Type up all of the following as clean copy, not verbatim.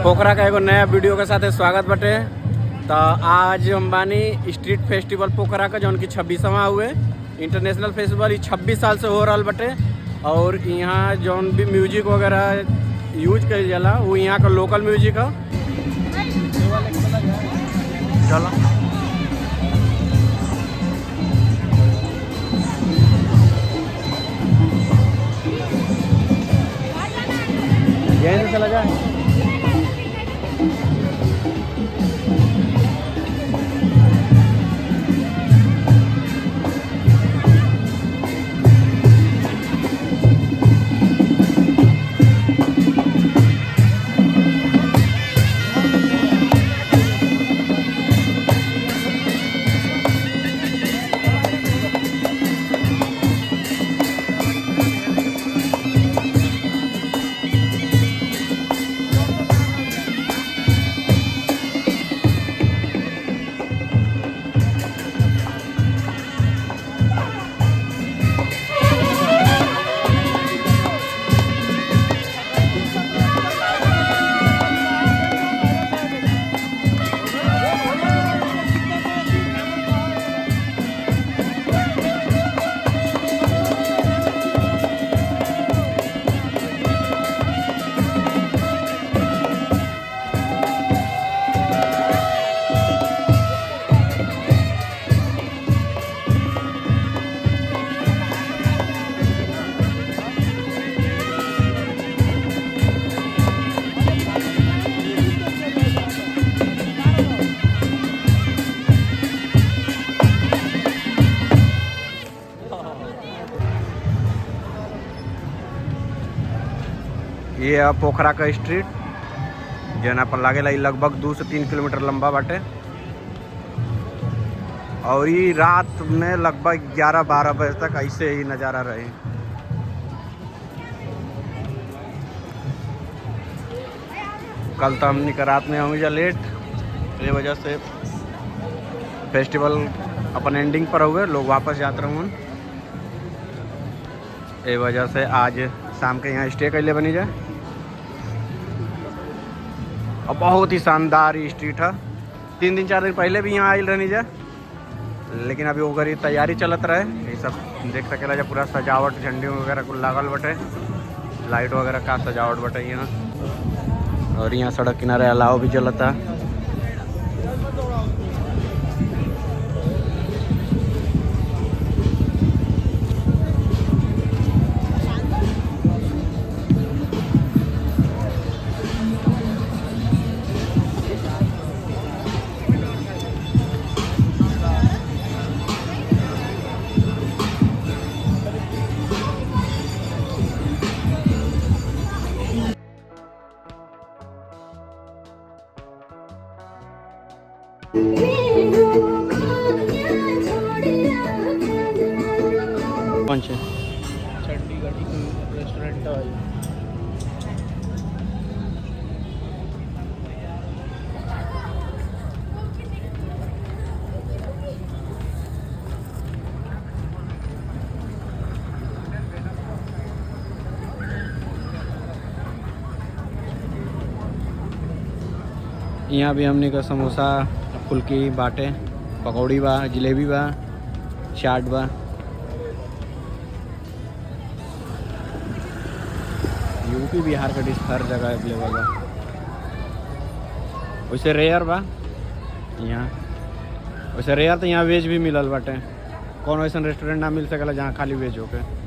पोखरा का एगो नया वीडियो के साथ स्वागत बटे। तो आज हम बानी स्ट्रीट फेस्टिवल पोखरा का जौन की 26वां हुए इंटरनेशनल फेस्टिवल। ये 26 साल से हो रहा बटे और यहाँ जौन भी म्यूजिक वगैरह यूज कल जाला वो यहाँ का लोकल म्यूजिक है। चलो यहीं से चला जाए। ये है पोखरा का स्ट्रीट जना पर लागेला लगभग 2 से 3 किलोमीटर लंबा बाटे और ये रात में लगभग 11-12 बजे तक ऐसे ही नज़ारा रहे। कल तो हमने का रात में होंगे लेट, ये वजह से फेस्टिवल अपन एंडिंग पर हुए, लोग वापस जाते रहूँ। ये वजह से आज शाम के यहाँ स्टे कर ले बनी जाए और बहुत ही शानदार स्ट्रीट है। 3 दिन 4 दिन पहले भी यहाँ आयल रहनी जाए, लेकिन अभी ओकर तैयारी चलत रहे। ये सब देख सकेला जब पूरा सजावट झंडी वगैरह कुल लागल बटे, लाइट वगैरह का सजावट बटे यहाँ। और यहाँ सड़क किनारे अलाव भी चलता। कौन से चंडीगढ़ रेस्टोरेंट है। यहाँ भी हमने का समोसा फुल्की बाटे, पकौड़ी बा, जलेबी बा, चाट बा। यूपी बिहार का डिश हर जगह अवेलेबल बा। वैसे रेयर बा यहाँ, वैसे रेयर तो यहाँ वेज भी मिलल बाटे। कौन वैसा रेस्टोरेंट ना मिल सकेला जहाँ खाली वेज होके।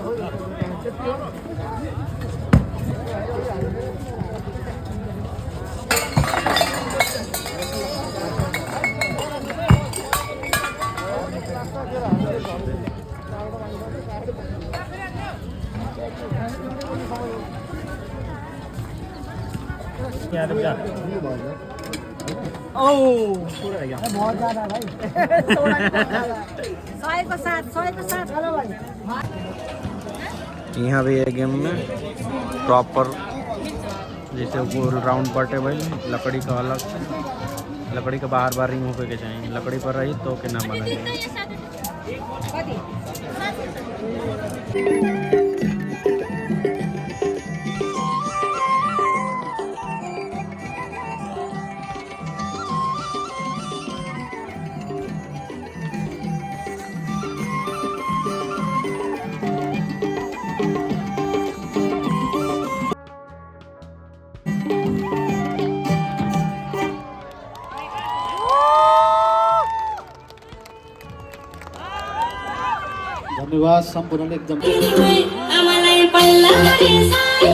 बहुत ज्यादा भाई 100 हेलो भाई। यहाँ भी है गेम में प्रॉपर जैसे गोल राउंड पटे भाई लकड़ी का अलग से लकड़ी का बाहर बाहर रिंग होके के चाहिए लकड़ी पर रही तो के ना बना धन्यवाद संपूर्ण एकदम आम्हाला पल्ला रे साय